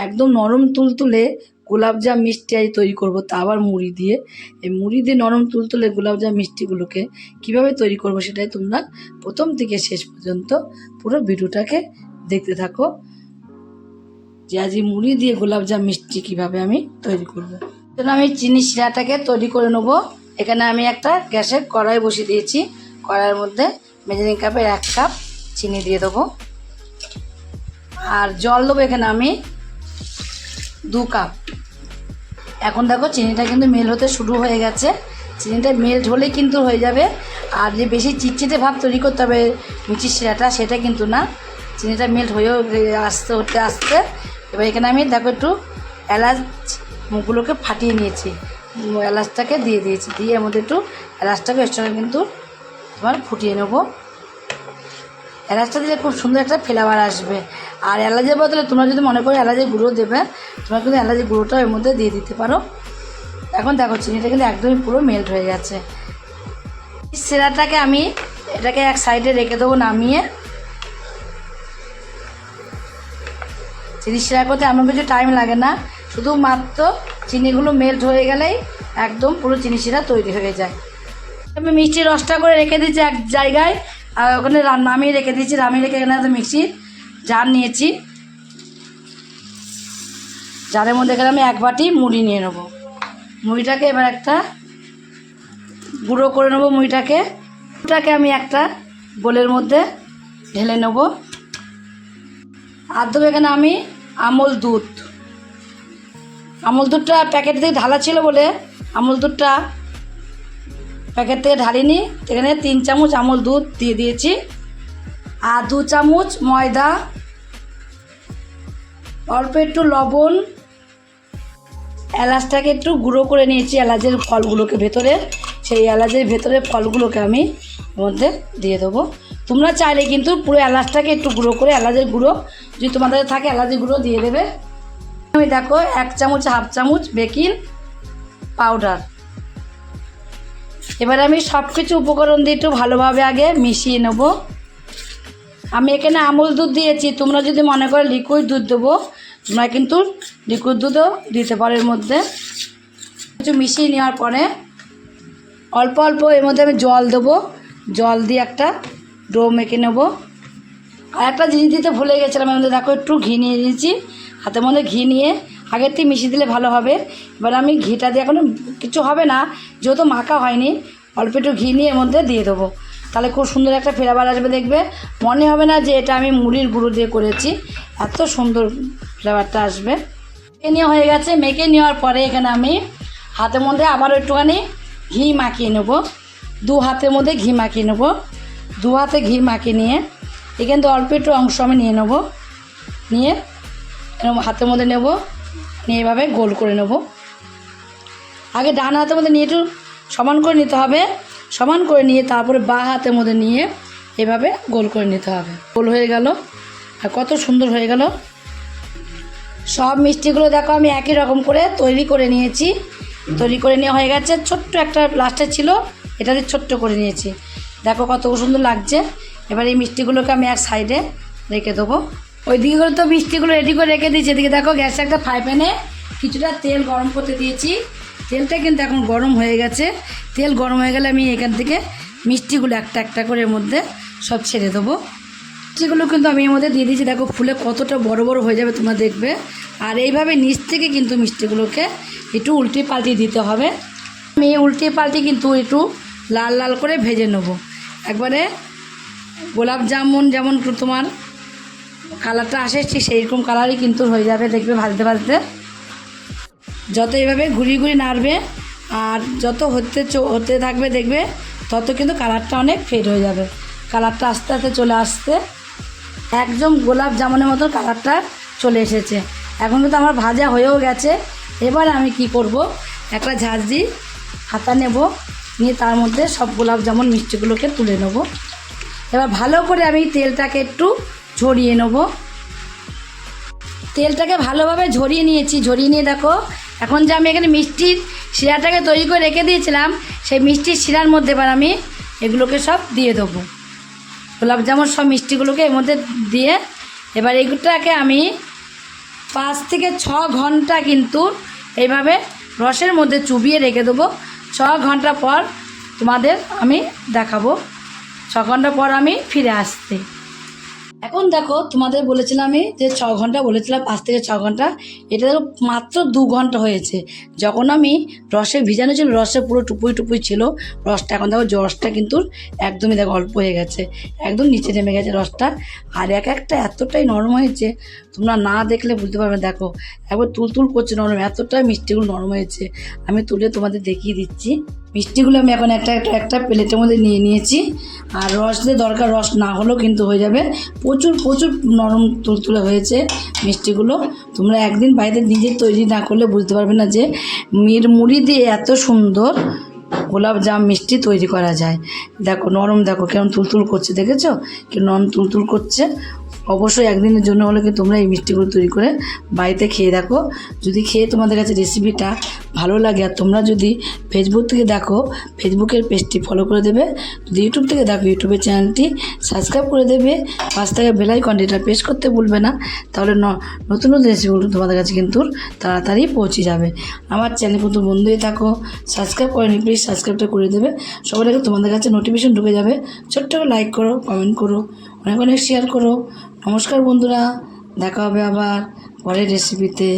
একদম নরম তুলতুলে গোলাপজাম মিষ্টি আজ তৈরি করব, তা আবার মুড়ি দিয়ে। এই মুড়ি দিয়ে নরম তুলতুলে গোলাপজাম মিষ্টিগুলোকে কীভাবে তৈরি করব সেটাই তোমরা প্রথম থেকে শেষ পর্যন্ত পুরো ভিডিওটাকে দেখতে থাকো, যে আজ এই মুড়ি দিয়ে গোলাপজাম মিষ্টি কীভাবে আমি তৈরি করব। জন্য আমি চিনি শিরাটাকে তৈরি করে নেব। এখানে আমি একটা গ্যাসের কড়াই বসিয়ে দিয়েছি। কড়াইয়ের মধ্যে মেজারিং কাপের 1 কাপ চিনি দিয়ে দেবো, আর জল দেবো এখানে আমি 2 কাপ। এখন দেখো চিনিটা কিন্তু মেল্ট হতে শুরু হয়ে গেছে। চিনিটা মেল্ট হলেই কিন্তু হয়ে যাবে। আর যে বেশি চিটচিটে ভাব তৈরি করতে হবে মিষ্টির শিরাটা, সেটা কিন্তু না। চিনিটা মেল্ট হয়েও হতে আসতে এবার এখানে আমি দেখো একটু এলাচ মুখগুলোকে ফাটিয়ে নিয়েছি, এলাচটাকে দিয়ে দিয়েছি। দিয়ে এর মধ্যে একটু এলাচটাকে এর সঙ্গে কিন্তু তোমার ফুটিয়ে নেবো। এলাচটা দিলে খুব সুন্দর একটা ফ্লেভার আসবে। আর এলাচের বদলে তোমরা যদি মনে করো এলাচের গুঁড়ো দেবে, তোমরা কিন্তু এলাচের গুঁড়োটাও এর মধ্যে দিয়ে দিতে পারো। এখন দেখো চিনিটা কিন্তু একদমই পুরো মেল্ট হয়ে গেছে। শিরাটাকে আমি এটাকে এক সাইডে রেখে দেবো নামিয়ে। চিনি শিরা করতে এমন কিছু টাইম লাগে না, শুধুমাত্র চিনিগুলো মেল্ট হয়ে গেলেই একদম পুরো চিনি শিরা তৈরি হয়ে যায়। আমি মিষ্টির রসটা করে রেখে দিয়েছি এক জায়গায়, আর ওখানে নামিয়ে রেখে দিয়েছি। নামিয়ে রেখে এখানে একটা মিক্সির জার নিয়েছি। জারের মধ্যে এখানে আমি 1 বাটি মুড়ি নিয়ে নেবো। মুড়িটাকে এবার একটা গুঁড়ো করে নেবো। মুড়িটাকে আমি একটা বোলের মধ্যে ঢেলে নেব। আর দেবো এখানে আমি আমল দুধ। আমল দুধটা প্যাকেট থেকে ঢালা ছিল বলে আমল দুধটা প্যাকেট থেকে ঢালিনি। এখানে 3 চামচ আমল দুধ দিয়ে দিয়েছি, আর 2 চামচ ময়দা, অল্প একটু লবণ, এলাচটাকে একটু গুঁড়ো করে নিয়েছি। এলাচের ফলগুলোকে ভেতরে, সেই এলাচের ভেতরে ফলগুলোকে আমি মধ্যে দিয়ে দেবো। তোমরা চাইলে কিন্তু পুরো এলাচটাকে একটু গুঁড়ো করে, এলাচের গুঁড়ো যদি তোমাদের থাকে এলাচের গুঁড়ো দিয়ে দেবে। আমি দেখো 1 চামচ 1/2 চামচ বেকিং পাউডার। এবার আমি সব কিছু উপকরণ দিয়ে একটু ভালোভাবে আগে মিশিয়ে নেব। আমি এখানে আমুল দুধ দিয়েছি, তোমরা যদি মনে করো লিকুইড দুধ দেবো তোমরা কিন্তু লিকুইড দুধও দিতে পারো। এর মধ্যে কিছু মিশিয়ে নেওয়ার পরে অল্প অল্প এর মধ্যে আমি জল দেবো। জল দিয়ে একটা ডো মেখে নেব। আর একটা জিনিস দিতে ভুলে গেছিলাম, এর মধ্যে দেখো একটু ঘি নিয়ে নিয়েছি। হাতের মধ্যে ঘি নিয়ে আগের থেকে মিশিয়ে দিলে ভালো হবে। এবার আমি ঘিটা দিয়ে এখনও কিছু হবে না, যেহেতু মাখা হয়নি, অল্প একটু ঘি নিয়ে এর মধ্যে দিয়ে দেবো। তাহলে খুব সুন্দর একটা ফ্লেভার আসবে, দেখবে মনে হবে না যে এটা আমি মুড়ির গুঁড়ো দিয়ে করেছি, এত সুন্দর ফ্লেভারটা আসবে। মেখে নেওয়া হয়ে গেছে। মেখে নেওয়ার পরে এখানে আমি হাতের মধ্যে আবারও একটুখানি ঘি মাখিয়ে নেব। 2 হাতের মধ্যে ঘি মাখিয়ে নেব। 2 হাতে ঘি মাখিয়ে নিয়ে এখান থেকে অল্প একটু অংশ আমি নিয়ে নেব। নিয়ে হাতের মধ্যে নেব, নিয়ে এভাবে গোল করে নেব। আগে ডান হাতের মধ্যে নিয়ে একটু সমান করে নিতে হবে। সমান করে নিয়ে তারপরে বাঁ হাতের মধ্যে নিয়ে এভাবে গোল করে নিতে হবে। গোল হয়ে গেল, আর কত সুন্দর হয়ে গেল। সব মিষ্টিগুলো দেখো আমি একই রকম করে তৈরি করে নিয়েছি। তৈরি করে নেওয়া হয়ে গেছে। ছোট্ট একটা লাস্টে ছিল, এটাতে ছোট্ট করে নিয়েছি। দেখো কত সুন্দর লাগছে। এবার এই মিষ্টিগুলোকে আমি এক সাইডে রেখে দেবো। ওই দিকে করে তো মিষ্টিগুলো রেডি করে রেখে দিয়েছি। এদিকে দেখো গ্যাসে একটা ফ্রাই প্যানে কিছুটা তেল গরম করতে দিয়েছি। তেলটা কিন্তু এখন গরম হয়ে গেছে। তেল গরম হয়ে গেলে আমি এখান থেকে মিষ্টিগুলো একটা একটা করে এর মধ্যে সব ছেড়ে দেবো। মিষ্টিগুলো কিন্তু আমি এর মধ্যে দিয়ে দিয়েছি। দেখো ফুলে কতটা বড় বড় হয়ে যাবে তোমরা দেখবে। আর এইভাবে নিচ থেকে কিন্তু মিষ্টিগুলোকে একটু উল্টে পাল্টে দিতে হবে। আমি উল্টে পাল্টে কিন্তু একটু লাল লাল করে ভেজে নেব। একবারে গোলাপ জামুন যেমন তোমার কালারটা আসে ঠিক সেই রকম কালারই কিন্তু হয়ে যাবে, দেখবে ভাজতে ভাজতে। যত এইভাবে ঘুরিয়ে ঘুরিয়ে নাড়বে আর যত হতে থাকবে দেখবে তত কিন্তু কালারটা অনেক ফেড হয়ে যাবে। কালারটা আস্তে আস্তে চলে আসতে একদম গোলাপ জামুনের মতো কালারটা চলে এসেছে। এখন কিন্তু আমার ভাজা হয়েও গেছে। এবার আমি কি করব, একটা ঝাঁঝরি হাতা নেব, নিয়ে তার মধ্যে সব গোলাপ জামুন মিষ্টিগুলোকে তুলে নেব। এবার ভালো করে আমি তেলটাকে একটু ঝরিয়ে নেব। তেলটাকে ভালোভাবে ঝরিয়ে নিয়েছি। ঝরিয়ে নিয়ে দেখো এখন যে আমি এখানে মিষ্টির শিরাটাকে তৈরি করে রেখে দিয়েছিলাম, সেই মিষ্টির শিরার মধ্যে এবার আমি এগুলোকে সব দিয়ে দেবো। গোলাপ জামুন সব মিষ্টিগুলোকে এর মধ্যে দিয়ে এবার এগুলোটাকে আমি 5 থেকে 6 ঘন্টা কিন্তু এইভাবে রসের মধ্যে চুবিয়ে রেখে দেবো। 6 ঘন্টা পর তোমাদের আমি দেখাবো। 6 ঘন্টা পর আমি ফিরে আসছি। এখন দেখো, তোমাদের বলেছিলাম আমি যে 6 ঘন্টা বলেছিলাম, 5 থেকে 6 ঘন্টা, এটা দেখো মাত্র 2 ঘন্টা হয়েছে। যখন আমি রসে ভিজানো ছিল, রসে পুরো টুপুই টুপুই ছিল রসটা। এখন দেখো রসটা কিন্তু একদমই দেখো অল্প হয়ে গেছে, একদম নিচে নেমে গেছে রসটা। আর এক একটা এতটাই নরম হয়েছে, তোমরা না দেখলে বুঝতে পারবে। দেখো একবার তুলতুল করছে নরম, এতটাই মিষ্টিগুলো নরম হয়েছে। আমি তুলে তোমাদের দেখিয়ে দিচ্ছি। মিষ্টিগুলো আমি এখন একটা প্লেটের মধ্যে নিয়ে নিয়েছি। আর রস দিয়ে দরকার, রস না হলেও কিন্তু হয়ে যাবে। প্রচুর প্রচুর নরম তুলতুলে হয়েছে মিষ্টিগুলো। তোমরা একদিন বাড়িতে নিজে তৈরি না করলে বুঝতে পারবে না যে মুড়ি দিয়ে এত সুন্দর গোলাপ জাম মিষ্টি তৈরি করা যায়। দেখো নরম, দেখো কেমন তুলতুল করছে, দেখেছো কি নরম তুলতুল করছে। অবশ্যই একদিনের জন্য হলে কি তোমরা এই মিষ্টিগুলো তৈরি করে বাড়িতে খেয়ে দেখো। যদি খেয়ে তোমাদের কাছে রেসিপিটা ভালো লাগে, আর তোমরা যদি ফেসবুক থেকে দেখো, ফেসবুকের পেজটি ফলো করে দেবে। যদি ইউটিউব থেকে দেখো, ইউটিউবের চ্যানেলটি সাবস্ক্রাইব করে দেবে। পাশ থেকে বেল আইকনটা প্রেস করতে ভুলবে না, তাহলে নতুন নতুন রেসিপিগুলো তোমাদের কাছে কিন্তু তাড়াতাড়ি পৌঁছে যাবে। আমার চ্যানেল কিন্তু বন্ধুই থাকো, সাবস্ক্রাইব করেনি প্লিজ সাবস্ক্রাইবটা করে দেবে। সবার আগে তোমাদের কাছে নোটিফিকেশন ঢুকে যাবে। ছোট্ট করে লাইক করো, কমেন্ট করো, অনেক অনেক শেয়ার করো। নমস্কার বন্ধুরা, দেখা হবে আবার পরের রেসিপিতে।